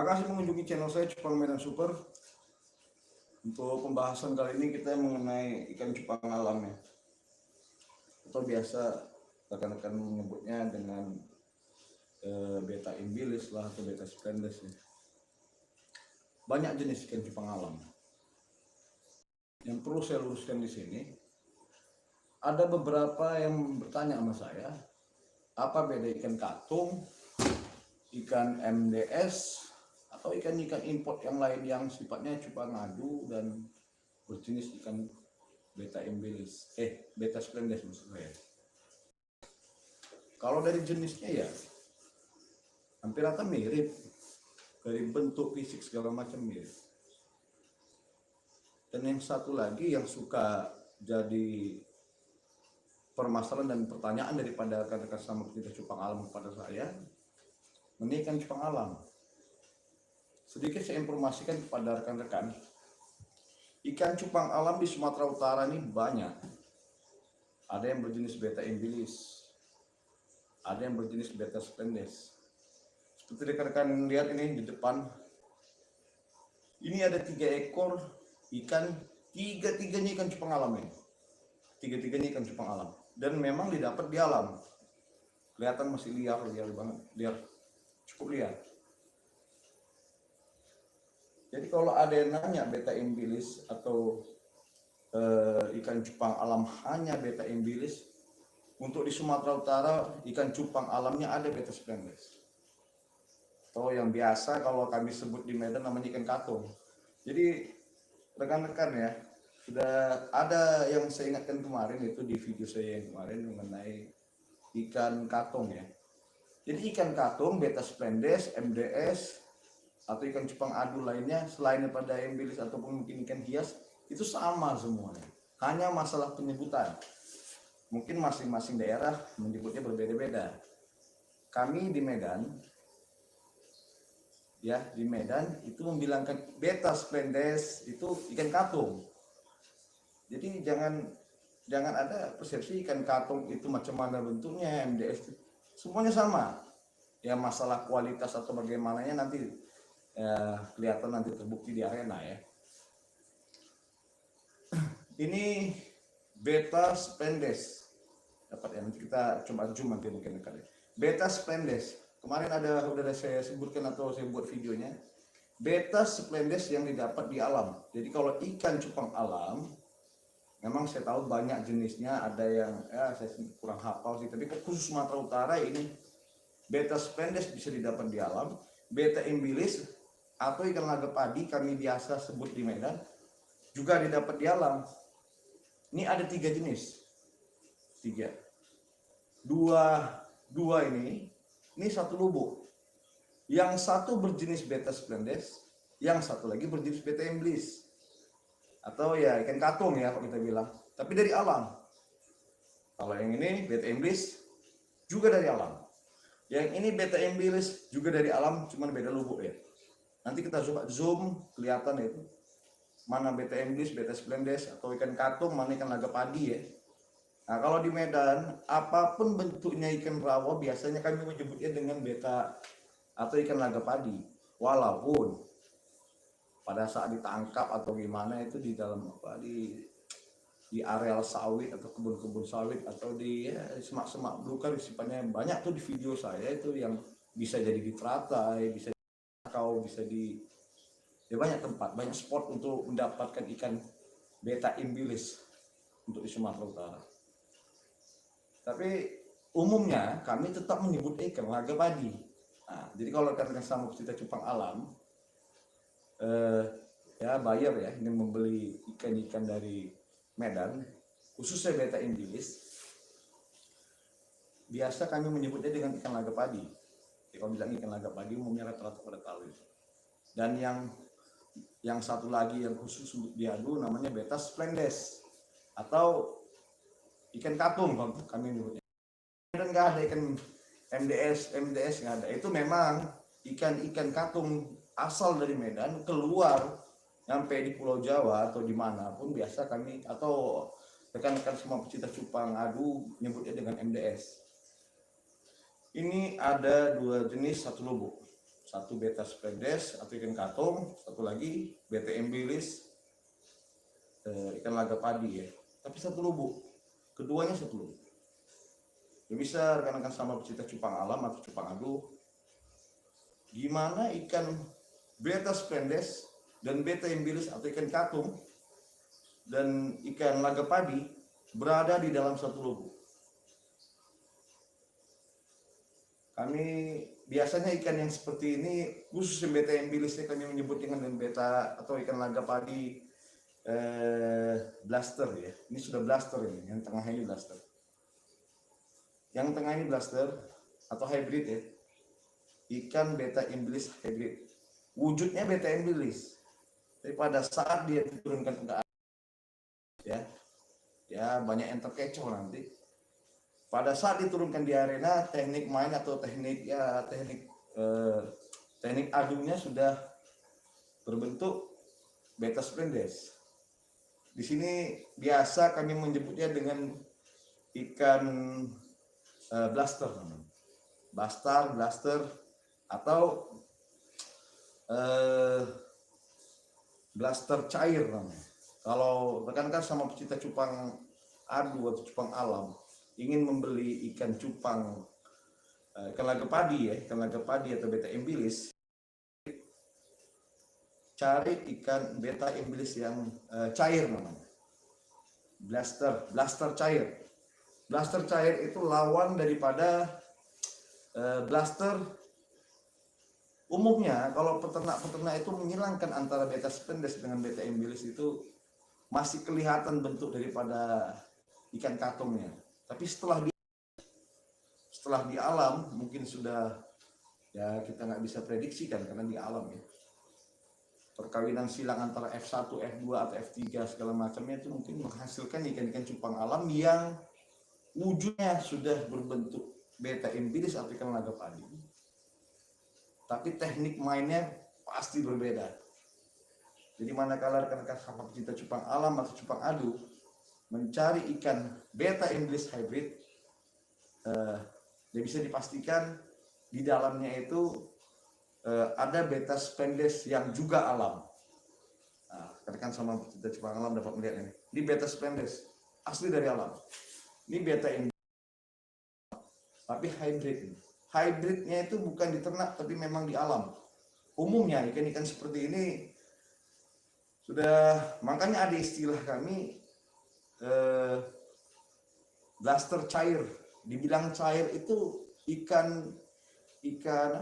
Makasih mengunjungi channel saya Cupang Medan Super. Untuk pembahasan kali ini kita mengenai ikan cupang alam ya. Atau biasa rekan-rekan menyebutnya dengan beta imbilis lah atau beta splendes ya. Banyak jenis ikan cupang alam. Yang perlu saya luruskan di sini, ada beberapa yang bertanya sama saya, apa beda ikan katung, ikan MDS, atau ikan-ikan import yang lain yang sifatnya cupang adu dan berjenis ikan beta imbilis, beta splendes maksud saya. Kalau dari jenisnya ya hampir rata mirip, dari bentuk fisik segala macam mirip. Dan yang satu lagi yang suka jadi permasalahan dan pertanyaan daripada rekan-rekan sama kita cupang alam kepada saya, ini ikan cupang alam. Sedikit saya informasikan kepada rekan-rekan, ikan cupang alam di Sumatera Utara ini banyak. Ada yang berjenis beta imbilis, ada yang berjenis beta splendes. Seperti rekan-rekan lihat ini di depan, ini ada 3 ekor ikan, tiga-tiganya ikan cupang alam ini. Tiga-tiganya ikan cupang alam. Dan memang didapat di alam. Kelihatan masih liar banget, cukup liar. Jadi kalau ada yang nanya beta imbilis atau ikan cupang alam hanya beta imbilis, untuk di Sumatera Utara ikan cupang alamnya ada beta splendes. Atau yang biasa kalau kami sebut di Medan namanya ikan katung. Jadi rekan-rekan ya, sudah ada yang saya ingatkan kemarin itu di video saya yang kemarin mengenai ikan katung ya. Jadi ikan katung, beta splendes, MDS, atau ikan cupang adu lainnya selain daripada imbilis ataupun mungkin ikan hias itu sama semuanya. Hanya masalah penyebutan. Mungkin masing-masing daerah menyebutnya berbeda-beda. Kami di Medan itu membilangkan beta splendes itu ikan katung. Jadi jangan ada persepsi ikan katung itu macam mana bentuknya, MDS semuanya sama. Ya masalah kualitas atau bagaimananya nanti kelihatan nanti terbukti di arena ya. Ini beta splendes. Dapat ya, nanti kita coba zoom nanti mungkin kali. Beta splendes. Kemarin udah saya sebutkan atau saya buat videonya. Beta splendes yang didapat di alam. Jadi kalau ikan cupang alam, memang saya tahu banyak jenisnya. Ada yang saya kurang hafal sih. Tapi khusus Sumatera Utara ini beta splendes bisa didapat di alam. Beta imbilis atau ikan laga padi kami biasa sebut di Medan juga didapat di alam. Ini ada 3 jenis. 3. Dua ini satu lubuk. Yang satu berjenis beta splendes, yang satu lagi berjenis beta imbilis. Atau ya ikan katung ya kalau kita bilang. Tapi dari alam. Kalau yang ini beta imbilis juga dari alam. Yang ini beta imbilis juga dari alam, cuman beda lubuk ya. Nanti kita zoom kelihatan itu. Mana beta imbilis, beta splendes, atau ikan katung, mana ikan laga padi ya. Nah kalau di Medan, apapun bentuknya ikan rawa biasanya kami menyebutnya dengan beta atau ikan laga padi. Walaupun pada saat ditangkap atau gimana itu di dalam di areal sawit atau kebun-kebun sawit atau di semak-semak belukar sifatnya banyak tuh di video saya itu yang bisa jadi di teratai, bisa kau bisa di banyak tempat, banyak spot untuk mendapatkan ikan beta imbilis untuk di Sumatera Utara. Tapi umumnya kami tetap menyebut ikan laga padi. Nah, jadi kalau rekan-rekan sama kita cupang alam, buyer ya ingin membeli ikan-ikan dari Medan, khususnya beta imbilis, biasa kami menyebutnya dengan ikan laga padi. Jadi kalau bilang ikan laga padi umumnya rata-rata pada tahu itu. Dan yang satu lagi yang khusus untuk diadu namanya beta splendes atau ikan katung kalau kami menyebutnya. Dan nggak ada ikan MDS nggak ada. Itu memang ikan katung asal dari Medan keluar sampai di Pulau Jawa atau dimanapun biasa kami atau rekan-rekan semua pecinta cupang adu menyebutnya dengan MDS. Ini ada 2 jenis satu lubuk. Satu beta splendes atau ikan katong, satu lagi beta embilis ikan laga padi ya. Tapi satu lubuk, keduanya satu lubuk. Ya bisa rekan-rekan sama pecinta cupang alam atau cupang adu, gimana ikan beta splendes dan beta embilis atau ikan katung dan ikan laga padi berada di dalam satu lubuk. Kami biasanya ikan yang seperti ini, khusus yang beta embilisnya kami menyebut dengan beta atau ikan laga padi blaster ya. Ini sudah blaster ini, yang tengah ini blaster. Yang tengah ini blaster atau hybrid ya. Ikan beta embilis hybrid. Wujudnya beta embilis. Tapi pada saat dia diturunkan ke air ya banyak yang terkecoh nanti. Pada saat diturunkan di arena, teknik main atau teknik adunya sudah berbentuk beta splendes. Di sini biasa kami menyebutnya dengan ikan blaster, blaster atau blaster cair namanya. Kalau rekan-rekan sama pecinta cupang adu atau cupang alam ingin membeli ikan cupang ikan laga padi ya, ikan laga padi atau beta embilis, cari ikan beta embilis yang cair namanya, blaster cair. Blaster cair itu lawan daripada blaster. Umumnya kalau peternak-peternak itu menghilangkan antara beta splendes dengan beta embilis itu masih kelihatan bentuk daripada ikan katungnya. Tapi setelah di alam mungkin sudah ya kita nggak bisa prediksikan karena di alam ya. Perkawinan silang antara F1, F2 atau F3 segala macamnya itu mungkin menghasilkan ikan-ikan cupang alam yang wujudnya sudah berbentuk beta embilis atau ikan laga padi. Tapi teknik mainnya pasti berbeda. Jadi manakala rekan-rekan sama pecinta cupang alam atau cupang adu mencari ikan beta embilis hybrid, dia bisa dipastikan di dalamnya itu ada beta splendes yang juga alam. Nah, rekan sama pecinta cupang alam dapat melihat ini. Ini beta splendes asli dari alam. Ini beta embilis, tapi hybrid. Hybridnya itu bukan di ternak, tapi memang di alam. Umumnya ikan-ikan seperti ini sudah, makanya ada istilah kami blaster cair. Dibilang cair itu ikan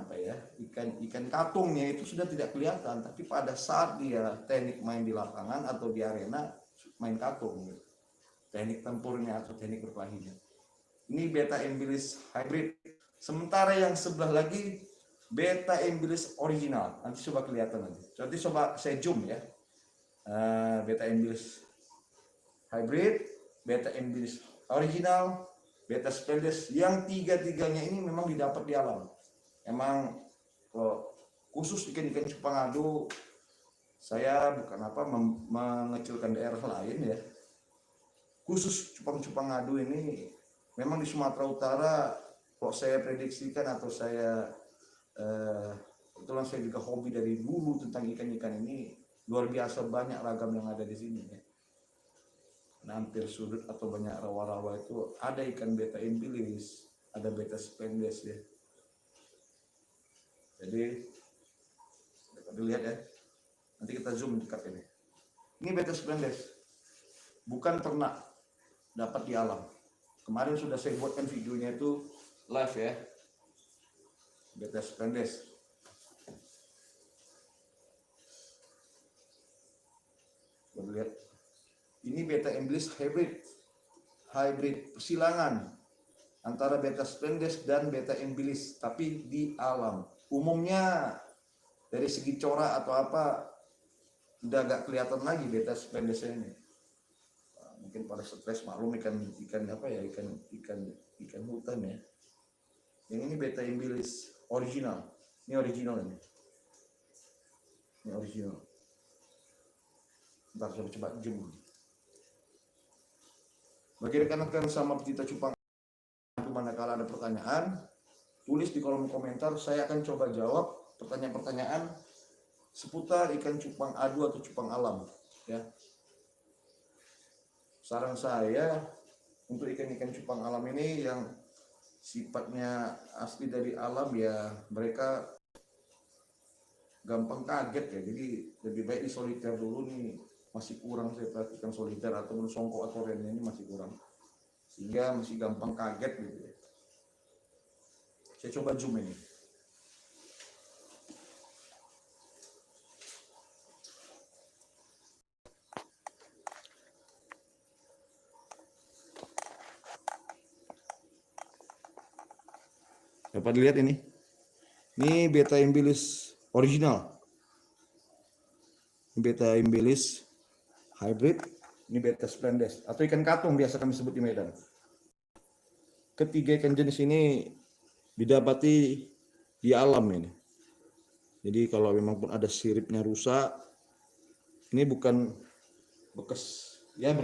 apa ya, ikan katungnya itu sudah tidak kelihatan, tapi pada saat dia teknik main di lapangan atau di arena main katung, teknik tempurnya atau teknik berkelahinya. Ini beta embilis hybrid. Sementara yang sebelah lagi beta embilis original. Nanti coba kelihatan nanti. Nanti coba saya zoom ya. Beta embilis hybrid, beta embilis original, beta splendes, yang tiga-tiganya ini memang didapat di alam. Emang khusus ikan-ikan cupang adu, saya bukan apa mengecilkan daerah lain ya. Khusus cupang-cupang adu ini memang di Sumatera Utara, kalau saya prediksikan atau saya kebetulan saya juga hobi dari dulu tentang ikan-ikan ini, luar biasa banyak ragam yang ada di sini ya. Hampir sudut atau banyak rawa-rawa itu ada ikan beta embilis, ada beta splendes ya. Jadi dapat dilihat ya. Nanti kita zoom dekat ini. Ini beta splendes, bukan ternak, dapat di alam. Kemarin sudah saya buatkan videonya itu live ya. Beta splendes. Lihat. Ini beta embilis hybrid persilangan antara beta splendes dan beta embilis, tapi di alam. Umumnya dari segi corak atau apa udah agak kelihatan lagi beta splendes ini. Mungkin pada stres maklum ikan apa ya, ikan hutan ya. Yang ini beta embilis original. Ini original ini. Ini original. Ntar coba zoom. Bagi rekan-rekan sama pecinta cupang, manakala ada pertanyaan, tulis di kolom komentar, saya akan coba jawab pertanyaan-pertanyaan seputar ikan cupang adu atau cupang alam ya. Saran saya untuk ikan-ikan cupang alam ini yang sifatnya asli dari alam ya, mereka gampang kaget ya, jadi lebih baik di soliter dulu nih. Masih kurang saya perhatikan soliter atau songkok atau rennya ini masih kurang, sehingga masih gampang kaget gitu ya. Saya coba zoom ini. Dapat dilihat ini beta imbilis original, beta imbilis hybrid, ini beta splendes atau ikan katung biasa kami sebut di Medan. Ketiga ikan jenis ini didapati di alam ini. Jadi kalau memang pun ada siripnya rusak, ini bukan bekas ya,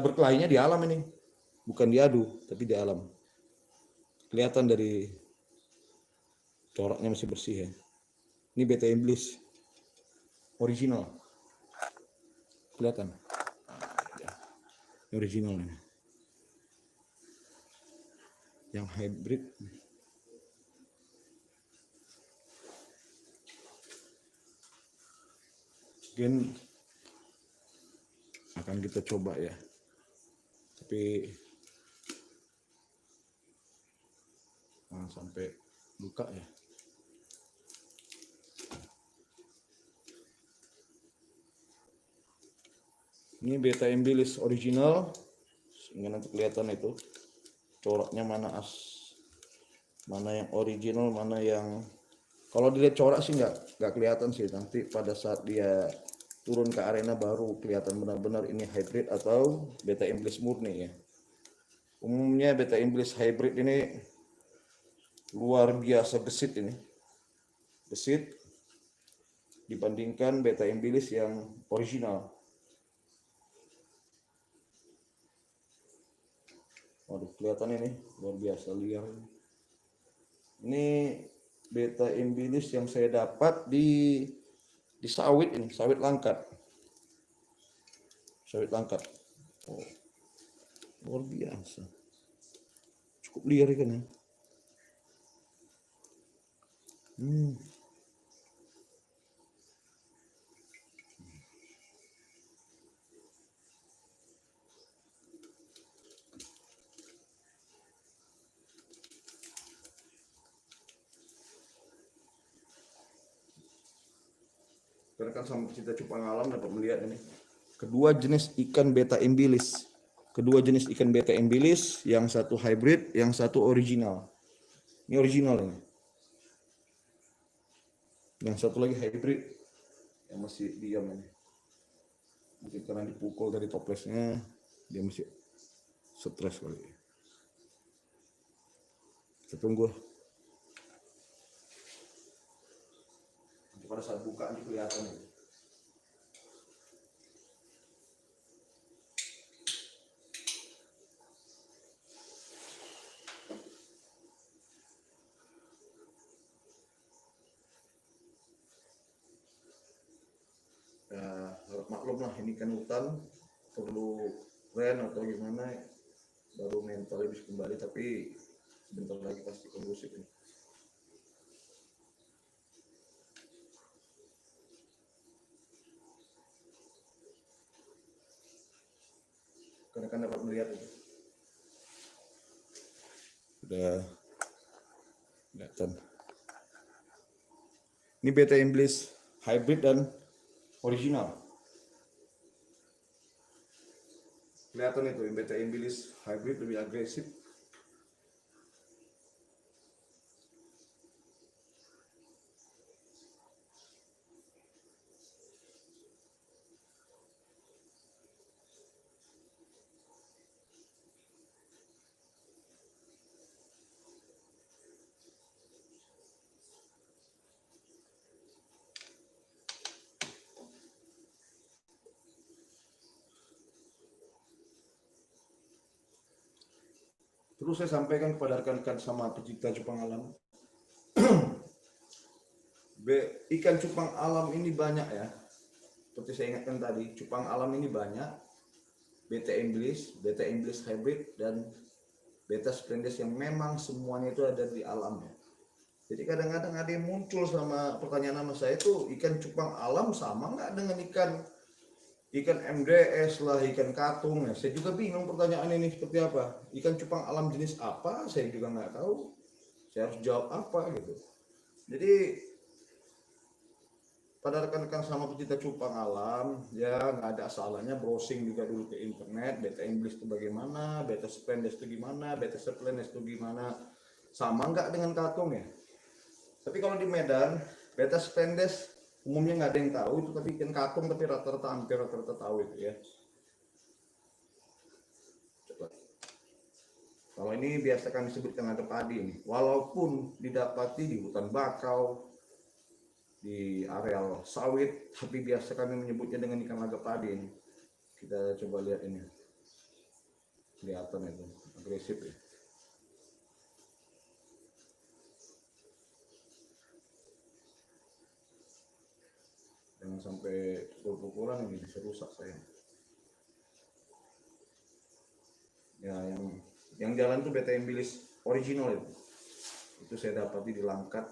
berkelainya di alam ini, bukan diadu tapi di alam. Kelihatan dari coraknya masih bersih ya. Ini beta iblis original, kelihatan. Ini original ini. Yang hybrid mungkin akan kita coba ya, tapi sampai buka ya. Ini beta imbilis original, sehingga nanti kelihatan itu coraknya mana mana yang original, mana yang, kalau dilihat corak sih nggak kelihatan sih, nanti pada saat dia turun ke arena baru kelihatan benar-benar ini hybrid atau beta imbilis murni ya. Umumnya beta imbilis hybrid ini luar biasa gesit ini, gesit dibandingkan beta imbilis yang original. Waduh, kelihatan ini luar biasa liar. Ini beta imbilis yang saya dapat di sawit ini, sawit langkat. Sawit langkat. Oh, luar biasa. Cukup liar kan ya. Karena kan sama kita cupang alam dapat melihat ini kedua jenis ikan beta imbilis. Kedua jenis ikan beta imbilis, yang satu hybrid, yang satu original. Ini original ini. Yang satu lagi hybrid yang masih diam ini. Mungkin karena dipukul dari toplesnya, dia masih stres kali. Kita tunggu. Pada saat buka ini kelihatan ini. Ya, maklum lah, ini kan hutan, perlu ren atau gimana baru mentalnya bisa kembali, tapi sebentar lagi pasti kondusif ini. Karena kan dapat melihat itu. Sudah kelihatan. Ini beta imbilis hybrid dan original. Kelihatan itu beta imbilis hybrid lebih agresif. Terus saya sampaikan kepada rekan-rekan sama pecinta cupang alam, Ikan cupang alam ini banyak ya. Seperti saya ingatkan tadi, cupang alam ini banyak. Beta English hybrid, dan Beta splendens yang memang semuanya itu ada di alam ya. Jadi kadang-kadang ada yang muncul sama pertanyaan nama saya itu, ikan cupang alam sama nggak dengan ikan MDS lah, ikan katung ya. Saya juga bingung pertanyaan ini seperti apa. Ikan cupang alam jenis apa? Saya juga nggak tahu. Saya harus jawab apa gitu. Jadi pada rekan-rekan sama pecinta cupang alam ya, nggak ada salahnya browsing juga dulu ke internet. Beta English itu bagaimana, Beta splendens itu gimana, Beta splendens itu gimana, sama nggak dengan katung ya. Tapi kalau di Medan Beta splendens umumnya nggak ada yang tahu itu, tapi ikan katung tapi rata-rata hampir rata-rata tahu itu ya. Coba. Kalau ini biasa kami sebutkan ada padi ini, walaupun didapati di hutan bakau, di areal sawit, tapi biasa kami menyebutnya dengan ikan laga padi ini. Kita coba lihat ini, kelihatan itu agresif ya. Jangan sampai pukul-pukulan ini bisa rusak saya. Ya, yang jalan tuh Beta English original itu saya dapati di Langkat.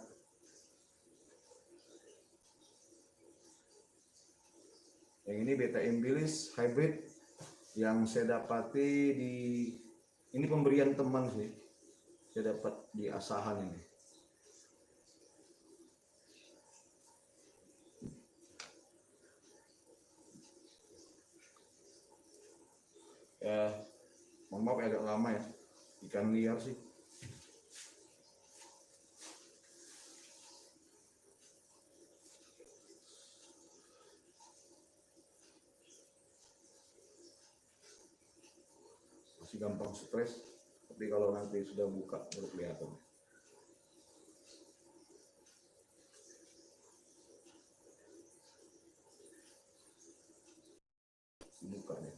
Yang ini Beta English hybrid yang saya dapati ini pemberian teman sih, saya dapat di Asahan ini. Ya, mohon maaf agak lama ya, ikan liar sih. Masih gampang stres, tapi kalau nanti sudah buka baru kelihatan. Buka deh.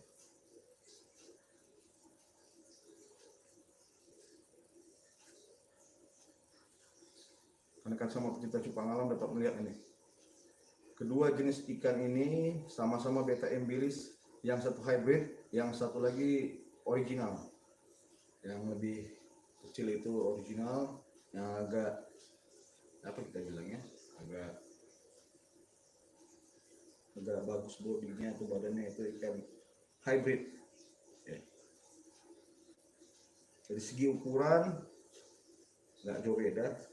Kan sama pecinta cupang alam dapat melihat ini. Kedua jenis ikan ini sama-sama Beta English, yang satu hybrid, yang satu lagi original. Yang lebih kecil itu original, yang agak apa kita bilangnya, agak bagus bodinya atau badannya itu ikan hybrid ya. Dari segi ukuran nggak jauh beda.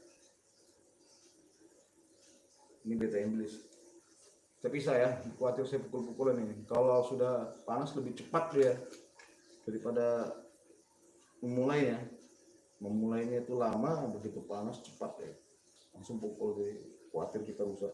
Ini Beta English, tapi saya khawatir saya pukul-pukulan ini. Kalau sudah panas lebih cepat dia daripada memulainya itu lama, begitu panas cepat ya, langsung pukul deh, khawatir kita rusak.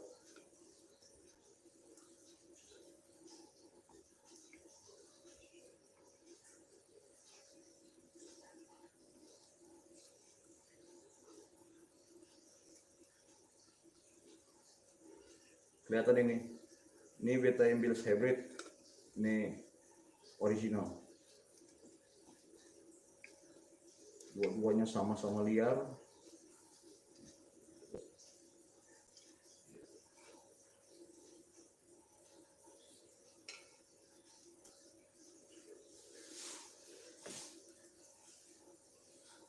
Kelihatan ini Beta English hybrid, ini original. Dua-duanya sama-sama liar.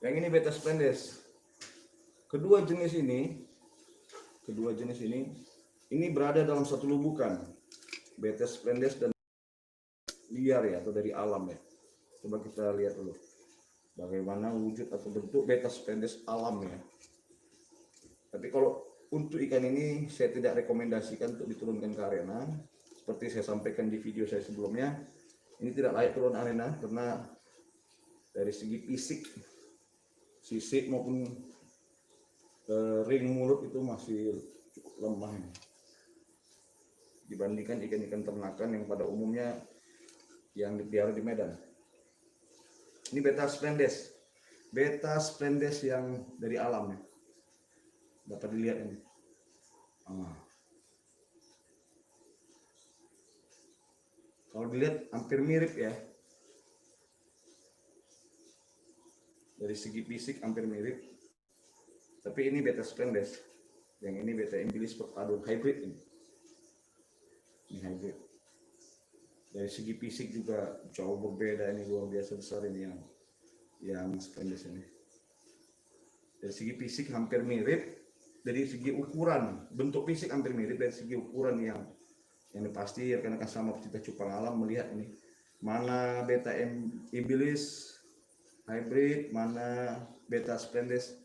Yang ini Beta splendens. Kedua jenis ini berada dalam satu lubukan. Beta splendens dan liar ya, atau dari alam ya. Coba kita lihat dulu bagaimana wujud atau bentuk Beta splendens alam ya. Tapi kalau untuk ikan ini saya tidak rekomendasikan untuk diturunkan ke arena. Seperti saya sampaikan di video saya sebelumnya, ini tidak layak turun arena karena dari segi sisik maupun ring mulut itu masih cukup lemah ini, dibandingkan ikan-ikan ternakan yang pada umumnya yang dipelihara di Medan. Ini Beta splendens yang dari alam ya, dapat dilihat ini. Kalau dilihat hampir mirip ya, dari segi fisik hampir mirip, tapi ini Beta splendens Yang ini beta imbilis perpaduan hybrid ini. Ini hybrid. Dari segi fisik juga jauh berbeda, ini luar biasa besar ini yang Splendes ini. Dari segi fisik hampir mirip, dari segi ukuran bentuk fisik hampir mirip, dari segi ukuran yang pasti rekan-rekan sama pecinta cupang alam melihat ini mana beta imbilis hybrid, mana beta Splendes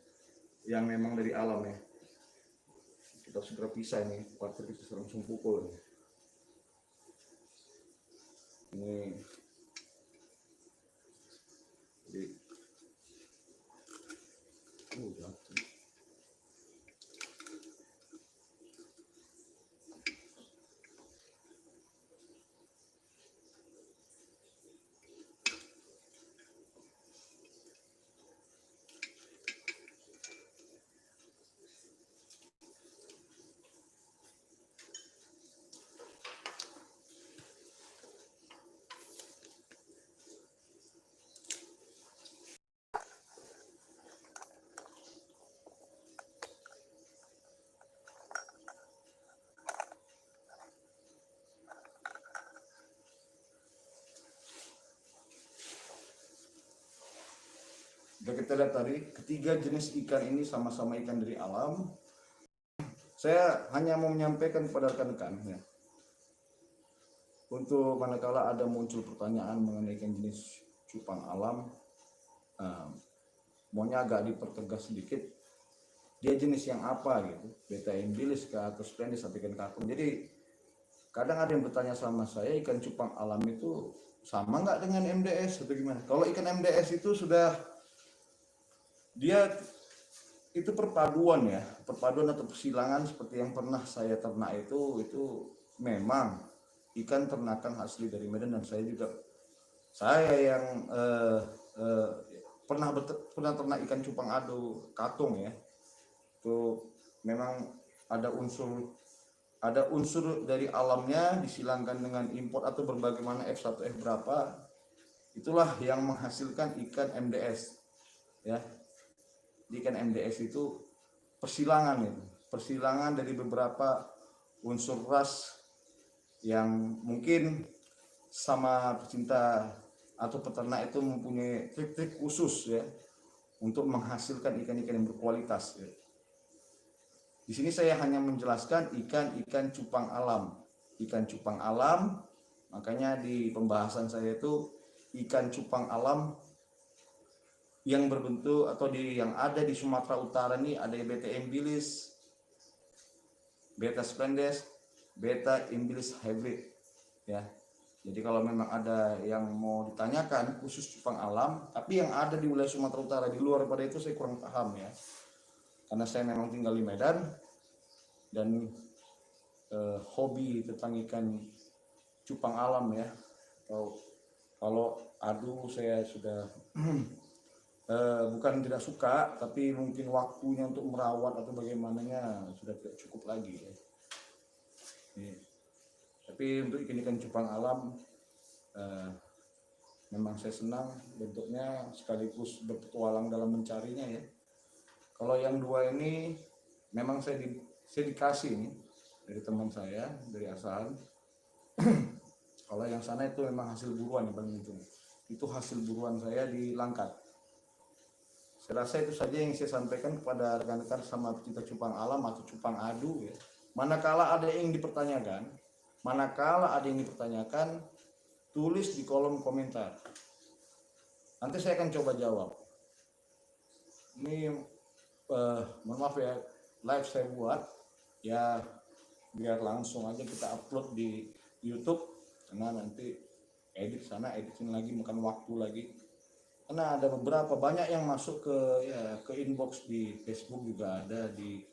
yang memang dari alam ya. Kita segera pisah ini, parkir kita langsung pukul ini. Jadi jatuh. Sudah kita lihat tadi, ketiga jenis ikan ini sama-sama ikan dari alam. Saya hanya mau menyampaikan kepada rekan-rekan ya, untuk manakala ada muncul pertanyaan mengenai ikan jenis cupang alam, maunya agak dipertegas sedikit, dia jenis yang apa gitu, beta imbilis ke atau Splendes atau ikan katung. Jadi kadang ada yang bertanya sama saya, ikan cupang alam itu sama nggak dengan MDS atau gimana? Kalau ikan MDS itu sudah dia itu perpaduan ya, perpaduan atau persilangan seperti yang pernah saya ternak itu memang ikan ternakan asli dari Medan, dan saya yang pernah ternak ikan cupang adu katung ya, itu memang ada unsur dari alamnya disilangkan dengan import atau berbagai mana F1 F berapa, itulah yang menghasilkan ikan MDS ya. Ikan MDS itu persilangan dari beberapa unsur ras yang mungkin sama pecinta atau peternak itu mempunyai trik-trik khusus ya untuk menghasilkan ikan-ikan yang berkualitas ya. Di sini saya hanya menjelaskan ikan cupang alam, makanya di pembahasan saya itu ikan cupang alam yang berbentuk atau yang ada di Sumatera Utara ini ada beta imbilis, beta Splendes, beta imbilis hybrid ya. Jadi kalau memang ada yang mau ditanyakan khusus cupang alam, tapi yang ada di wilayah Sumatera Utara, di luar pada itu saya kurang paham ya, karena saya memang tinggal di Medan dan hobi tentang ikan cupang alam ya. Kalau adu saya sudah bukan tidak suka, tapi mungkin waktunya untuk merawat atau bagaimananya sudah tidak cukup lagi ya. Tapi untuk ikan cupang alam memang saya senang bentuknya sekaligus berpetualang dalam mencarinya ya. Kalau yang dua ini memang saya dikasih nih dari teman saya dari Asahan. Kalau yang sana itu memang hasil buruan yang paling ujung, itu hasil buruan saya di Langkat. Saya rasa itu saja yang saya sampaikan kepada rekan-rekan sama pecinta cupang alam atau cupang adu ya. Manakala ada yang dipertanyakan, tulis di kolom komentar. Nanti saya akan coba jawab. Ini mohon maaf ya, live saya buat ya biar langsung aja kita upload di YouTube, karena nanti edit sana edit sini lagi makan waktu lagi. Karena ada banyak yang masuk ke inbox di Facebook juga ada, di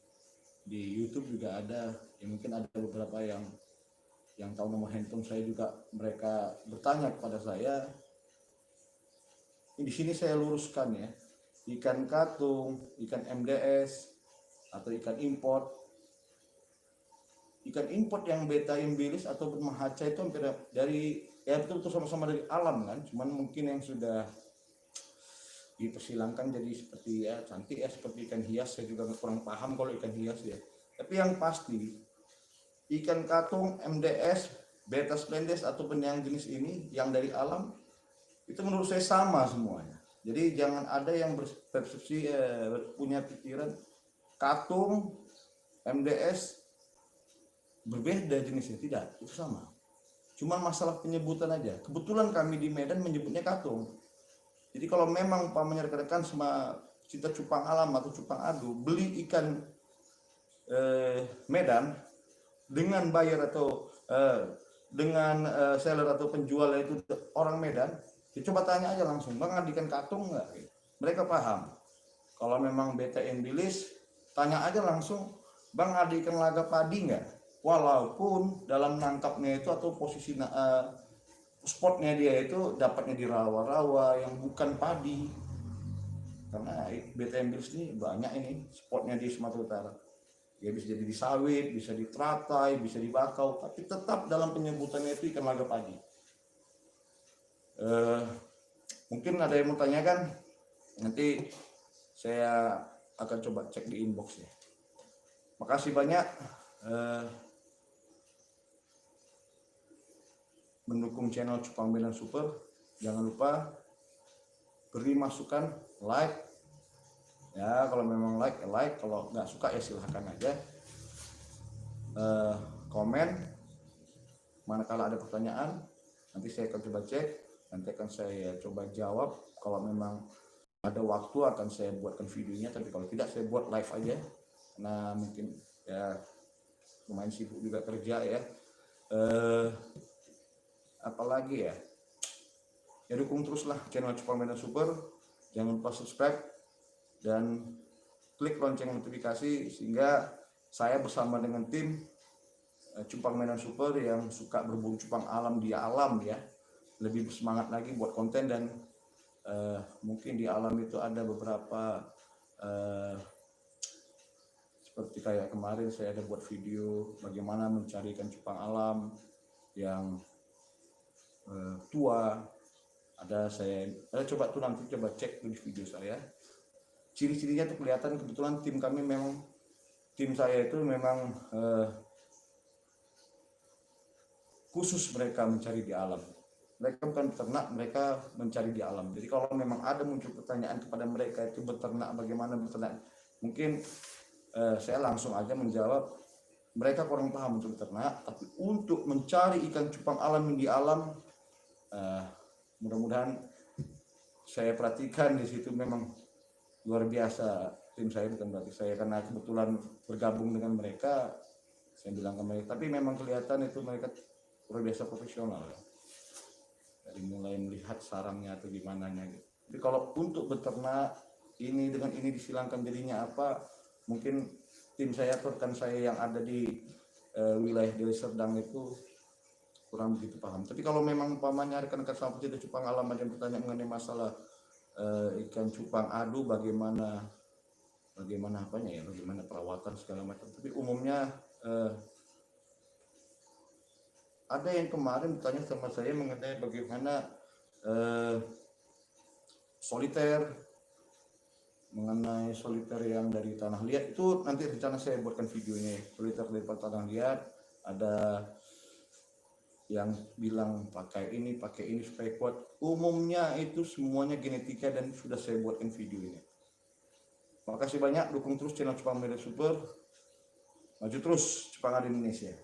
YouTube juga ada. Ya mungkin ada beberapa yang tahu nomor handphone saya juga, mereka bertanya kepada saya. Di sini saya luruskan ya, ikan katung, ikan MDS atau ikan import yang beta imbilis atau mahaca itu hampir dari ya betul-betul sama-sama dari alam kan, cuman mungkin yang sudah dipersilangkan jadi seperti ya cantik ya, seperti ikan hias. Saya juga kurang paham kalau ikan hias ya, Tapi yang pasti ikan katung, MDS, beta splendes ataupun yang jenis ini yang dari alam itu menurut saya sama semuanya. Jadi jangan ada yang berpersepsi punya pikiran katung, MDS berbeda jenisnya, tidak, itu sama. Cuma masalah penyebutan aja. Kebetulan kami di Medan menyebutnya katung. Jadi kalau memang umpamanya rekan-rekan sama cinta cupang alam atau cupang adu, beli ikan Medan dengan buyer atau dengan seller atau penjual itu orang Medan, ya coba tanya aja langsung, Bang ada ikan katung nggak? Mereka paham. Kalau memang beta embilis, tanya aja langsung, Bang ada ikan laga padi nggak? Walaupun dalam nangkapnya itu atau posisi spotnya dia itu dapatnya di rawa-rawa yang bukan padi, karena beta embilis ini banyak ini spotnya di Sumatera Utara. Ya bisa jadi di sawit, bisa di teratai, bisa di bakau, tapi tetap dalam penyebutannya itu ikan laga padi. Mungkin ada yang mau tanyakan, nanti saya akan coba cek di inbox ya. Makasih banyak mendukung channel Cupang Medan Super. Jangan lupa beri masukan, like ya, kalau memang like, kalau nggak suka ya silahkan aja. Komen, manakala ada pertanyaan nanti saya akan coba cek, nanti akan saya coba jawab. Kalau memang ada waktu akan saya buatkan videonya, tapi kalau tidak saya buat live aja, karena mungkin ya lumayan sibuk juga kerja ya. Apalagi ya dukung teruslah channel Cupang Medan Super, jangan lupa subscribe dan klik lonceng notifikasi sehingga saya bersama dengan tim Cupang Medan Super yang suka berburu cupang alam di alam ya, lebih bersemangat lagi buat konten. Dan mungkin di alam itu ada beberapa seperti kayak kemarin saya ada buat video bagaimana mencari ikan cupang alam yang tua. Saya coba tuh nanti coba cek tuh di video saya, ciri-cirinya tuh kelihatan. Kebetulan tim saya itu memang khusus mereka mencari di alam. Mereka bukan peternak, mereka mencari di alam. Jadi kalau memang ada muncul pertanyaan kepada mereka itu beternak, bagaimana beternak, mungkin saya langsung aja menjawab, mereka kurang paham untuk beternak, tapi untuk mencari ikan cupang alam di alam, mudah-mudahan saya perhatikan di situ memang luar biasa tim saya, bukan berarti saya karena kebetulan bergabung dengan mereka saya bilang ke mereka, tapi memang kelihatan itu mereka luar biasa profesional ya. Dari mulai melihat sarangnya atau gimana gitu. Tapi kalau untuk beternak ini dengan ini disilangkan jadinya apa, mungkin tim saya atau rekan saya yang ada di wilayah Deli Serdang itu kurang begitu paham. Tapi kalau memang umpamanya rekan-rekan sama pecinta cupang alam ada yang bertanya mengenai masalah ikan cupang adu, bagaimana apanya ya, bagaimana perawatan segala macam. Tapi umumnya ada yang kemarin bertanya sama saya mengenai bagaimana soliter, mengenai soliter yang dari tanah liat. Itu nanti rencana saya buatkan videonya, soliter dari tanah liat. Ada yang bilang pakai ini supaya kuat. Umumnya itu semuanya genetika dan sudah saya buatkan videonya. Makasih banyak, dukung terus channel Cupang Medan Super. Maju terus Cupang Adu Indonesia.